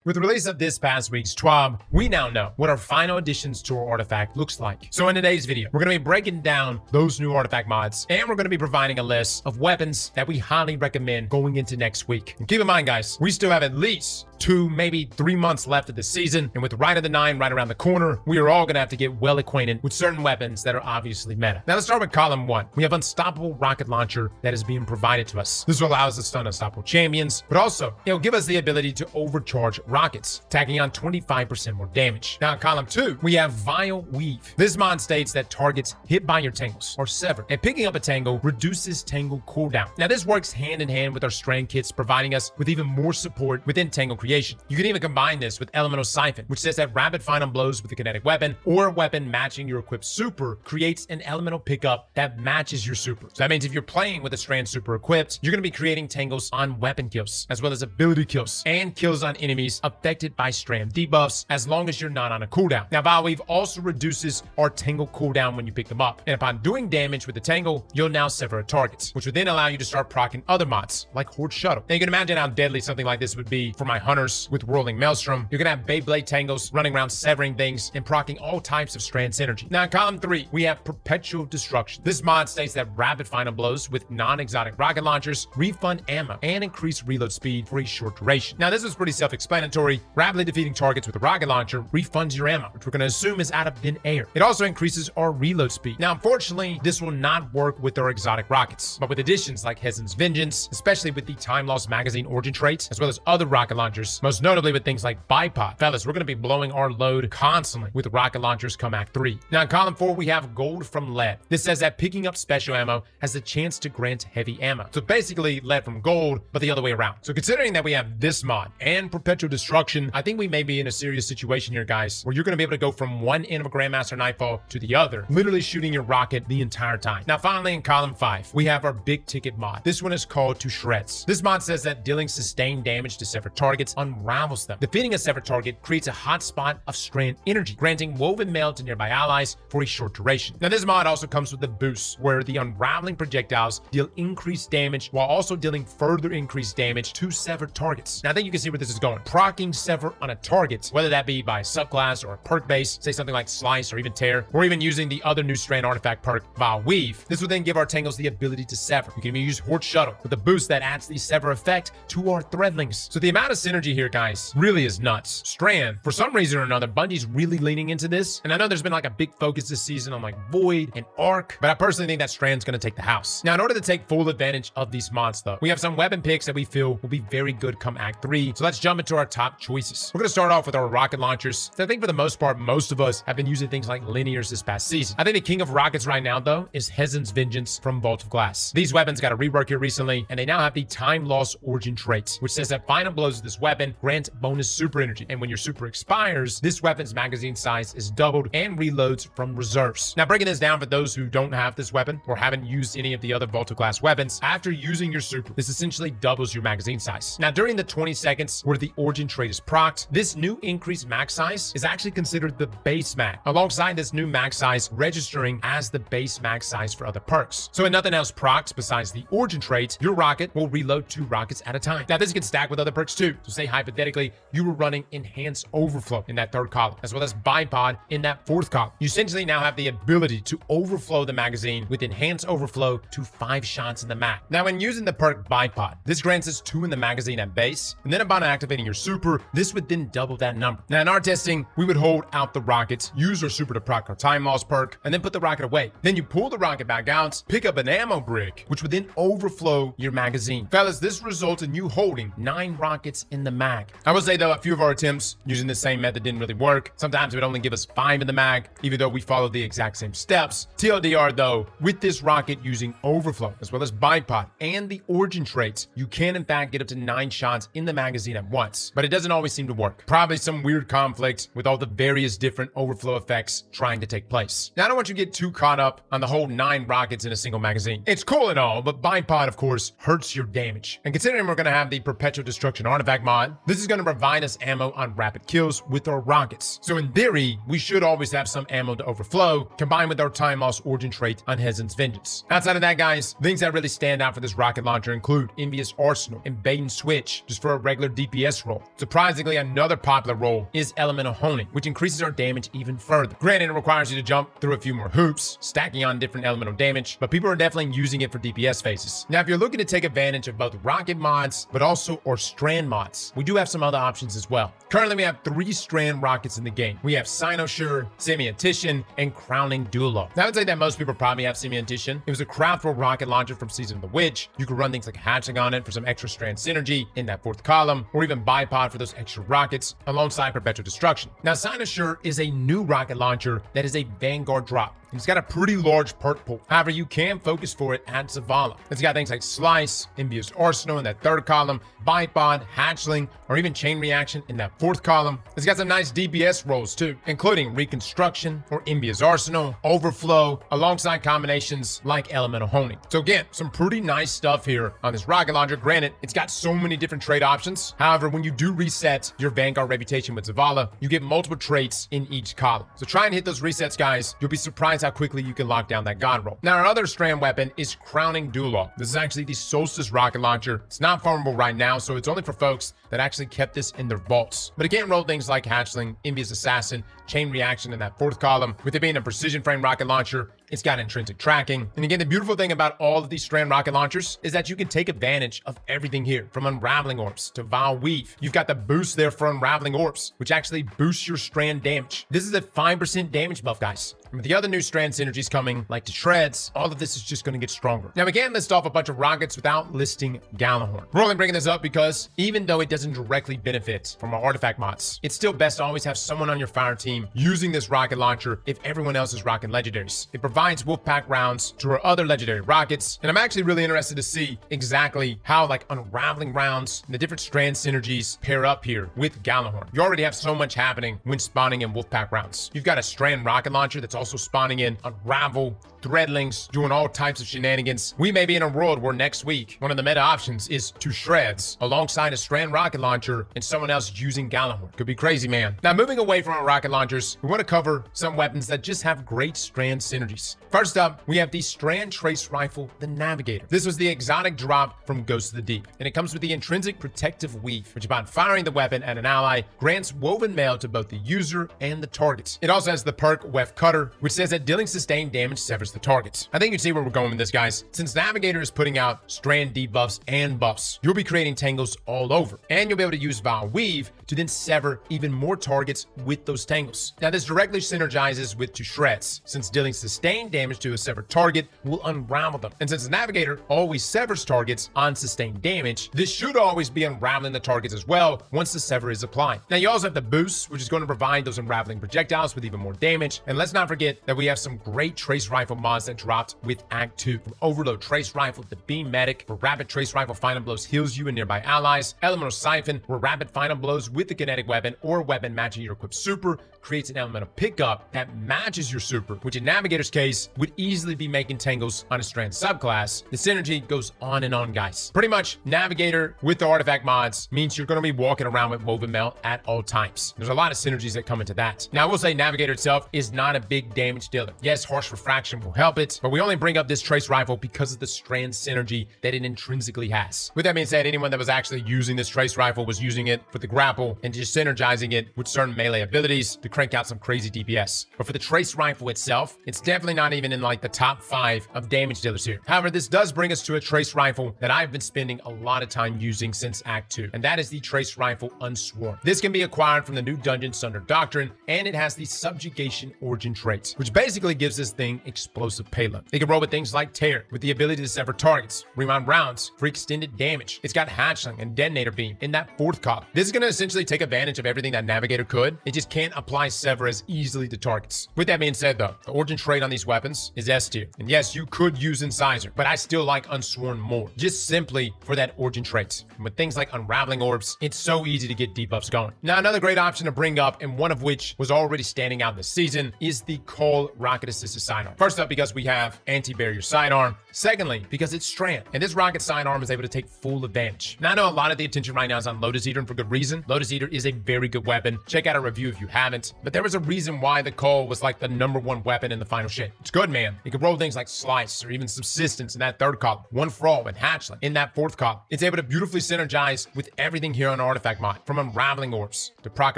With the release of this past week's TWAB, we now know what our final additions to our artifact looks like. So in today's video, we're going to be breaking down those new artifact mods, and we're going to be providing a list of weapons that we highly recommend going into next week. And keep in mind, guys, we still have at least 2, maybe 3 months left of the season, and with Rite of the Nine right around the corner, we are all going to have to get well acquainted with certain weapons that are obviously meta. Now let's start with column 1. We have Unstoppable Rocket Launcher that is being provided to us. This will allow us to stun unstoppable champions, but also it'll give us the ability to overcharge rockets, tacking on 25% more damage. Now in column 2, we have Vile Weave. This mod states that targets hit by your tangles are severed, and picking up a tangle reduces tangle cooldown. Now this works hand in hand with our strand kits, providing us with even more support within tangle creation. You can even combine this with Elemental Siphon, which says that rapid final blows with a kinetic weapon or a weapon matching your equipped super creates an elemental pickup that matches your super. So that means if you're playing with a strand super equipped, you're going to be creating tangles on weapon kills, as well as ability kills and kills on enemies affected by strand debuffs, as long as you're not on a cooldown. Now Vile Weave also reduces our tangle cooldown when you pick them up, and upon doing damage with the tangle, you'll now sever a target, which would then allow you to start proccing other mods like Horde Shuttle. Now you can imagine how deadly something like this would be for my hunters with Whirling Maelstrom. You're gonna have Beyblade tangles running around severing things and proccing all types of strand synergy. Now in column 3, we have Perpetual Destruction. This mod states that rapid final blows with non-exotic rocket launchers refund ammo and increase reload speed for a short duration. Now this was pretty self-explanatory. Rapidly defeating targets with a rocket launcher refunds your ammo, which we're gonna assume is out of thin air. It also increases our reload speed. Now unfortunately, this will not work with our exotic rockets, but with additions like Hezen's Vengeance, especially with the time loss magazine origin traits, as well as other rocket launchers, most notably with things like Bipod. Fellas, we're going to be blowing our load constantly with rocket launchers come Act 3. Now in column 4, we have Gold from Lead. This says that picking up special ammo has the chance to grant heavy ammo. So basically lead from gold, but the other way around. So considering that we have this mod and Perpetual Destruction, I think we may be in a serious situation here, guys, where you're going to be able to go from one end of a Grandmaster Nightfall to the other, literally shooting your rocket the entire time. Now finally in column 5, we have our big ticket mod. This one is called To Shreds. This mod says that dealing sustained damage to severed targets unravels them. Defeating a severed target creates a hotspot of strand energy, granting woven mail to nearby allies for a short duration. Now this mod also comes with a boost, where the unraveling projectiles deal increased damage while also dealing further increased damage to severed targets. Now I think you can see where this is going. Procking sever on a target, whether that be by subclass or a perk base, say something like Slice or even Tear, or even using the other new strand artifact perk, Vile Weave. This will then give our tangles the ability to sever. You can even use Horde Shuttle with a boost that adds the sever effect to our threadlings. So the amount of synergy here, guys, really is nuts. Strand, for some reason or another, Bungie's really leaning into this, and I know there's been like a big focus this season on like Void and Arc, but I personally think that Strand's gonna take the house. Now in order to take full advantage of these mods though, we have some weapon picks that we feel will be very good come Act 3, so let's jump into our top choices. We're gonna start off with our rocket launchers. So I think for the most part, most of us have been using things like linears this past season. I think the king of rockets right now though is Hezen's Vengeance from Vault of Glass. These weapons got a rework here recently, and they now have the time loss origin trait, which says that final blows of this weapon grant bonus super energy, and when your super expires, this weapon's magazine size is doubled and reloads from reserves. Now breaking this down for those who don't have this weapon or haven't used any of the other Vault of Glass weapons, after using your super, this essentially doubles your magazine size. Now during the 20 seconds where the origin trait is procced, this new increased max size is actually considered the base mag, alongside this new max size registering as the base max size for other perks. So when nothing else procced besides the origin trait, your rocket will reload 2 rockets at a time. Now this can stack with other perks too. So say hypothetically you were running Enhanced Overflow in that 3rd column, as well as Bipod in that 4th column. You essentially now have the ability to overflow the magazine with Enhanced Overflow to 5 shots in the mag. Now when using the perk Bipod, this grants us 2 in the magazine at base, and then upon activating your super, this would then double that number. Now in our testing, we would hold out the rockets, use our super to proc our time loss perk, and then put the rocket away. Then you pull the rocket back out, pick up an ammo brick, which would then overflow your magazine. Fellas, this results in you holding 9 rockets in the mag. I will say though, a few of our attempts using the same method didn't really work. Sometimes it would only give us 5 in the mag, even though we followed the exact same steps. TLDR though, with this rocket using overflow, as well as Bipod and the origin traits, you can in fact get up to 9 shots in the magazine at once, but it doesn't always seem to work. Probably some weird conflict with all the various different overflow effects trying to take place. Now I don't want you to get too caught up on the whole 9 rockets in a single magazine. It's cool and all, but Bipod of course hurts your damage. And considering we're gonna have the Perpetual Destruction artifact mod mod. This is going to provide us ammo on rapid kills with our rockets. So in theory, we should always have some ammo to overflow, combined with our time loss origin trait on Hezen's Vengeance. Outside of that, guys, things that really stand out for this rocket launcher include Envious Arsenal and Bait and Switch, just for a regular DPS role. Surprisingly, another popular role is Elemental Honing, which increases our damage even further. Granted, it requires you to jump through a few more hoops, stacking on different elemental damage, but people are definitely using it for DPS phases. Now, if you're looking to take advantage of both rocket mods, but also our strand mods, we do have some other options as well. Currently, we have 3 strand rockets in the game. We have Cynosure, Semiotician, and Crowning Duolo. Now, I would say that most people probably have Semiotician. It was a craftable rocket launcher from Season of the Witch. You could run things like Hatching on it for some extra strand synergy in that 4th column, or even Bipod for those extra rockets alongside Perpetual Destruction. Now, Cynosure is a new rocket launcher that is a Vanguard drop. It's got a pretty large perk pool. However, you can focus for it at Zavala. It's got things like Slice, Envious Arsenal in that 3rd column, Bipod, Hatchling, or even Chain Reaction in that 4th column. It's got some nice DPS roles too, including Reconstruction or Envious Arsenal, Overflow, alongside combinations like Elemental Honing. So again, some pretty nice stuff here on this rocket launcher. Granted, it's got so many different trait options. However, when you do reset your Vanguard reputation with Zavala, you get multiple traits in each column. So try and hit those resets, guys. You'll be surprised how quickly you can lock down that God roll. Now, our other strand weapon is Crowning Duolo. This is actually the Solstice rocket launcher. It's not farmable right now, so it's only for folks that actually kept this in their vaults. But it can roll things like Hatchling, Envious Assassin, Chain Reaction in that 4th column. With it being a precision frame rocket launcher, it's got intrinsic tracking. And again, the beautiful thing about all of these strand rocket launchers is that you can take advantage of everything here, from Unraveling Orbs to Vile Weave. You've got the boost there for Unraveling Orbs, which actually boosts your strand damage. This is a 5% damage buff, guys. And with the other new strand synergies coming, like to Shreds, all of this is just going to get stronger. Now, we can't list off a bunch of rockets without listing Gallahorn. We're only bringing this up because even though it doesn't directly benefit from our artifact mods, it's still best to always have someone on your fire team using this rocket launcher if everyone else is rocking legendaries. It provides Wolfpack rounds to our other legendary rockets, and I'm actually really interested to see exactly how like Unraveling rounds and the different strand synergies pair up here with Gallahorn. You already have so much happening when spawning in Wolfpack rounds. You've got a strand rocket launcher that's also spawning in Unravel, Threadlings, doing all types of shenanigans. We may be in a world where next week, one of the meta options is to Shreds alongside a strand rocket launcher and someone else using Gallahorn. Could be crazy, man. Now, moving away from our rocket launchers, we want to cover some weapons that just have great strand synergies. First up, we have the Strand Trace Rifle, the Navigator. This was the exotic drop from Ghost of the Deep, and it comes with the intrinsic protective weave, which upon firing the weapon at an ally, grants woven mail to both the user and the target. It also has the perk Weft Cutter, which says that dealing sustained damage severs the target. I think you see where we're going with this, guys. Since Navigator is putting out strand debuffs and buffs, you'll be creating tangles all over, and you'll be able to use Vile Weave to then sever even more targets with those tangles. Now, this directly synergizes with To Shreds, since dealing sustained damage to a severed target will unravel them. And since the Navigator always severs targets on sustained damage, this should always be unraveling the targets as well once the sever is applied. Now, you also have the boost, which is going to provide those unraveling projectiles with even more damage. And let's not forget that we have some great trace rifle mods that dropped with Act 2. From Overload Trace Rifle to Beam Medic, where Rapid Trace Rifle Final Blows heals you and nearby allies. Elemental Siphon, where Rapid Final Blows with the kinetic weapon or weapon matching your equipped super creates an elemental pickup that matches your super, which in Navigator's case would easily be making tangles on a strand subclass. The synergy goes on and on, guys. Pretty much, Navigator with the artifact mods means you're going to be walking around with woven mail at all times. There's a lot of synergies that come into that. Now, I will say Navigator itself is not a big damage dealer. Yes, Harsh Refraction will help it, but we only bring up this trace rifle because of the strand synergy that it intrinsically has. With that being said, anyone that was actually using this trace rifle was using it for the grapple and just synergizing it with certain melee abilities to crank out some crazy DPS. But for the trace rifle itself, it's definitely not even in like the top 5 of damage dealers here. However, this does bring us to a trace rifle that I've been spending a lot of time using since Act 2, and that is the trace rifle Unsworn. This can be acquired from the new dungeon Sunder Doctrine, and it has the subjugation origin trait, which basically gives this thing explosive payload. It can roll with things like Tear, with the ability to sever targets, rewind rounds for extended damage. It's got Hatchling and Detonator Beam in that 4th column. This is going to essentially essentially take advantage of everything that Navigator could. It just can't apply Sever as easily to targets. With that being said though, the origin trait on these weapons is S tier. And yes, you could use Incisor, but I still like Unsworn more, just simply for that origin trait. And with things like Unraveling Orbs, it's so easy to get debuffs going. Now, another great option to bring up, and one of which was already standing out this season, is the Cole Rocket Assisted Sidearm. First up, because we have Anti-Barrier Sidearm. Secondly, because it's Strand, and this rocket sidearm is able to take full advantage. Now, I know a lot of the attention right now is on Lotus Eater, and for good reason. Lotus Eater is a very good weapon. Check out a review if you haven't. But there was a reason why the Cole was like the #1 weapon in the final shape. It's good, man. It can roll things like Slice or even Subsistence in that third column, One for All and Hatchling in that fourth column. It's able to beautifully synergize with everything here on Artifact Mod, from Unraveling Orbs to proc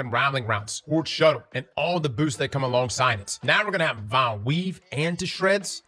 Unraveling Rounds, Horde Shuttle, and all the boosts that come alongside it. Now we're gonna have Vile Weave and to Shreds.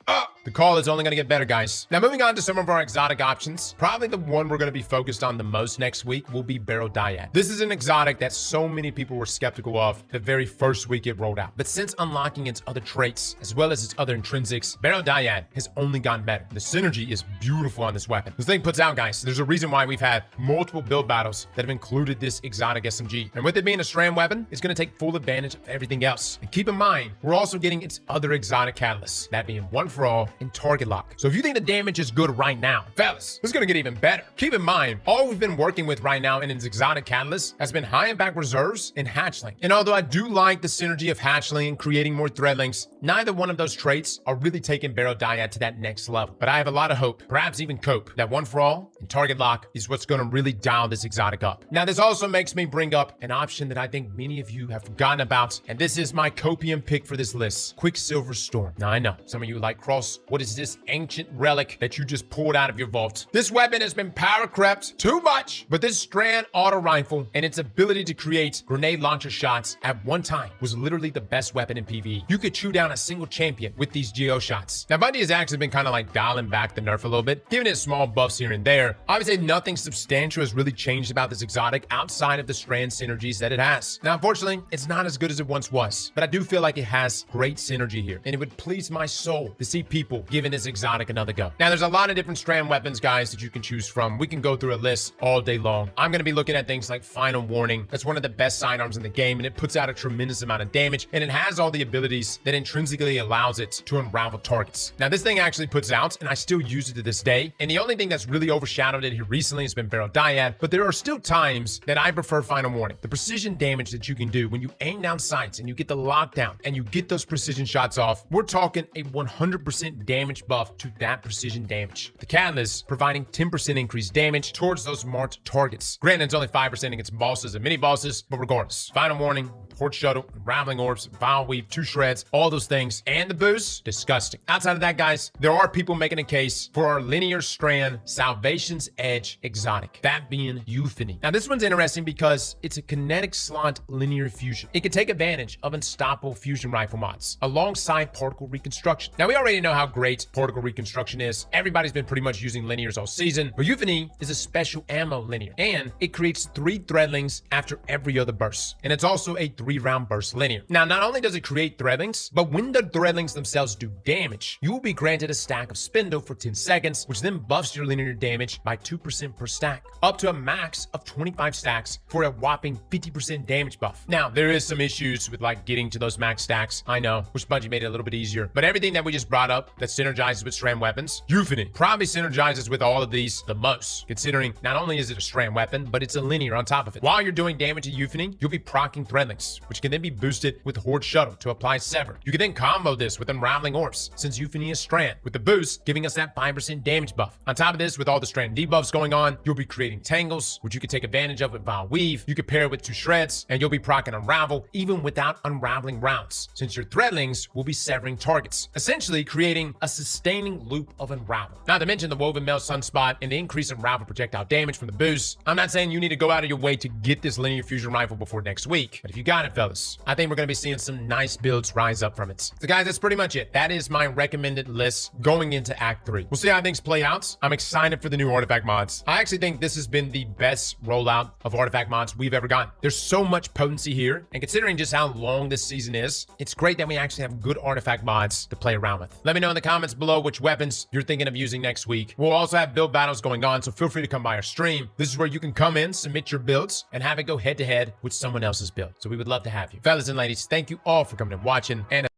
The call is only going to get better, guys. Now, moving on to some of our exotic options, probably the one we're going to be focused on the most next week will be Barrel Dyad. This is an exotic that so many people were skeptical of the very first week it rolled out. But since unlocking its other traits, as well as its other intrinsics, Barrel Dyad has only gotten better. The synergy is beautiful on this weapon. This thing puts out, guys, there's a reason why we've had multiple build battles that have included this exotic SMG. And with it being a strand weapon, it's going to take full advantage of everything else. And keep in mind, we're also getting its other exotic catalysts, that being One for All and Target Lock. So if you think the damage is good right now, fellas, this is going to get even better. Keep in mind, all we've been working with right now in its exotic catalyst has been high impact reserves and hatchling. And although I do like the synergy of hatchling and creating more threadlings, neither one of those traits are really taking Barrel Dyad to that next level. But I have a lot of hope, perhaps even cope, that One for All and Target Lock is what's going to really dial this exotic up. Now, this also makes me bring up an option that I think many of you have forgotten about, and this is my copium pick for this list, Quicksilver Storm. Now, I know some of you like, Cross, what is this ancient relic that you just pulled out of your vault? This weapon has been power crept too much, but this Strand auto rifle and its ability to create grenade launcher shots at one time was literally the best weapon in PvE. You could chew down a single champion with these geo shots. Now, Bungie has actually been kind of like dialing back the nerf a little bit, giving it small buffs here and there. I would say nothing substantial has really changed about this exotic outside of the Strand synergies that it has. Now, unfortunately, it's not as good as it once was, but I do feel like it has great synergy here, and it would please my soul to see people giving this exotic another go. Now, there's a lot of different Strand weapons, guys, that you can choose from. We can go through a list all day long. I'm going to be looking at things like Final Warning. That's one of the best sidearms in the game, and it puts out a tremendous amount of damage, and it has all the abilities that intrinsically allows it to unravel targets. Now, this thing actually puts out, and I still use it to this day, and the only thing that's really overshadowed it here recently has been Barrel Dyad, but there are still times that I prefer Final Warning. The precision damage that you can do when you aim down sights and you get the lockdown and you get those precision shots off, we're talking a 100% damage buff to that precision damage. The catalyst providing 10% increased damage towards those marked targets. Granted, it's only 5% against bosses and mini bosses, but regardless, Final Warning, Horde Shuttle, Unraveling Orbs, Vile Weave, 2 Shreds, all those things, and the boost, disgusting. Outside of that, guys, there are people making a case for our linear Strand Salvation's Edge exotic, that being Euphony. Now, this one's interesting because it's a kinetic slot linear fusion. It can take advantage of unstoppable fusion rifle mods alongside particle reconstruction. Now, we already know how great particle reconstruction is. Everybody's been pretty much using linears all season, but Euphony is a special ammo linear, and it creates 3 threadlings after every other burst. And it's also a 3-round burst linear. Now, not only does it create threadlings, but when the threadlings themselves do damage, you will be granted a stack of Spindle for 10 seconds, which then buffs your linear damage by 2% per stack, up to a max of 25 stacks for a whopping 50% damage buff. Now, there is some issues with like getting to those max stacks, I know, which Bungie made it a little bit easier, but everything that we just brought up that synergizes with Strand weapons, Euphony probably synergizes with all of these the most, considering not only is it a Strand weapon, but it's a linear on top of it. While you're doing damage to Euphony, you'll be proccing threadlings, which can then be boosted with Horde Shuttle to apply Sever. You can then combo this with Unraveling Orbs, since Euphony is Strand, with the boost giving us that 5% damage buff. On top of this, with all the Strand debuffs going on, you'll be creating Tangles, which you can take advantage of with Vile Weave. You can pair it with 2 Shreds, and you'll be proccing Unravel, even without unraveling rounds, since your threadlings will be severing targets, essentially creating a sustaining loop of Unravel. Not to mention the Woven Melt Sunspot and the increase in Unravel projectile damage from the boost. I'm not saying you need to go out of your way to get this linear fusion rifle before next week, but if you got it, that, fellas. I think we're going to be seeing some nice builds rise up from it. So guys, that's pretty much it. That is my recommended list going into Act 3. We'll see how things play out. I'm excited for the new artifact mods. I actually think this has been the best rollout of artifact mods we've ever gotten. There's so much potency here, and considering just how long this season is, it's great that we actually have good artifact mods to play around with. Let me know in the comments below which weapons you're thinking of using next week. We'll also have build battles going on, so feel free to come by our stream. This is where you can come in, submit your builds, and have it go head to head with someone else's build. So we would love to have you. Fellas and ladies, thank you all for coming and watching, and